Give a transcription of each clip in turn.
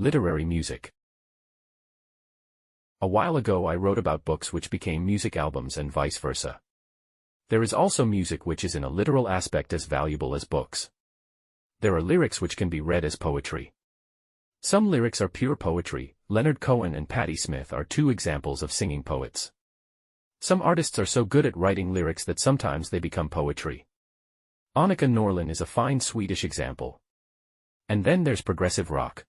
Literary music. A while ago I wrote about books which became music albums and vice versa. There is also music which is in a literal aspect as valuable as books. There are lyrics which can be read as poetry. Some lyrics are pure poetry. Leonard Cohen and Patti Smith are two examples of singing poets. Some artists are so good at writing lyrics that sometimes they become poetry. Annika Norlin is a fine Swedish example. And then there's progressive rock.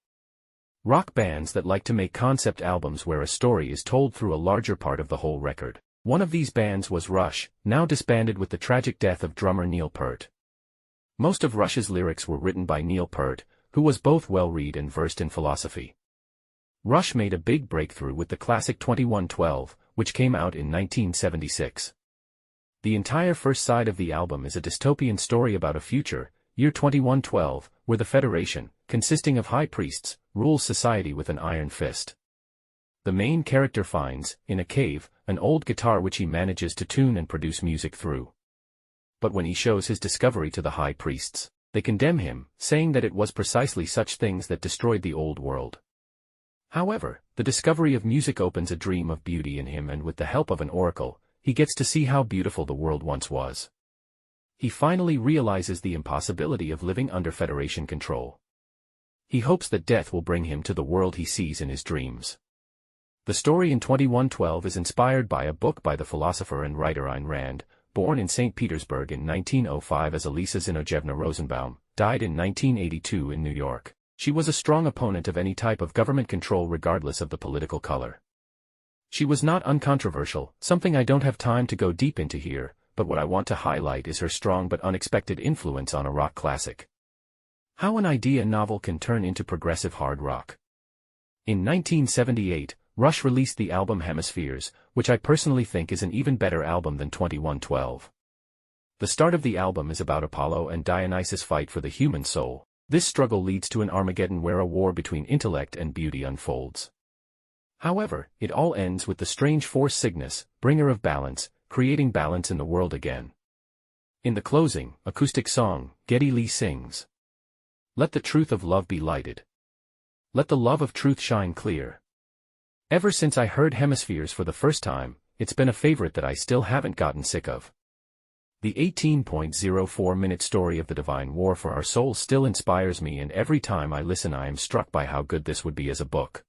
Rock bands that like to make concept albums where a story is told through a larger part of the whole record. One of these bands was Rush, now disbanded with the tragic death of drummer Neil Peart. Most of Rush's lyrics were written by Neil Peart, who was both well-read and versed in philosophy. Rush made a big breakthrough with the classic 2112, which came out in 1976. The entire first side of the album is a dystopian story about a future, year 2112, where the Federation, consisting of high priests, rules society with an iron fist. The main character finds, in a cave, an old guitar which he manages to tune and produce music through. But when he shows his discovery to the high priests, they condemn him, saying that it was precisely such things that destroyed the old world. However, the discovery of music opens a dream of beauty in him, and with the help of an oracle, he gets to see how beautiful the world once was. He finally realizes the impossibility of living under Federation control. He hopes that death will bring him to the world he sees in his dreams. The story in 2112 is inspired by a book by the philosopher and writer Ayn Rand, born in St. Petersburg in 1905 as Elisa Zinogevna Rosenbaum, died in 1982 in New York. She was a strong opponent of any type of government control regardless of the political color. She was not uncontroversial, something I don't have time to go deep into here, but what I want to highlight is her strong but unexpected influence on a rock classic. How an idea novel can turn into progressive hard rock. In 1978, Rush released the album Hemispheres, which I personally think is an even better album than 2112. The start of the album is about Apollo and Dionysus' fight for the human soul. This struggle leads to an Armageddon where a war between intellect and beauty unfolds. However, it all ends with the strange force Cygnus, bringer of balance, creating balance in the world again. In the closing, acoustic song, Geddy Lee sings, "Let the truth of love be lighted. Let the love of truth shine clear." Ever since I heard Hemispheres for the first time, it's been a favorite that I still haven't gotten sick of. The 18.04-minute story of the divine war for our souls still inspires me, and every time I listen I am struck by how good this would be as a book.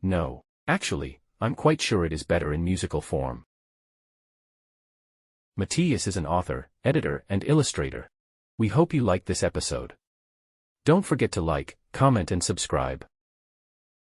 No, actually, I'm quite sure it is better in musical form. Mattias is an author, editor, and illustrator. We hope you liked this episode. Don't forget to like, comment and subscribe.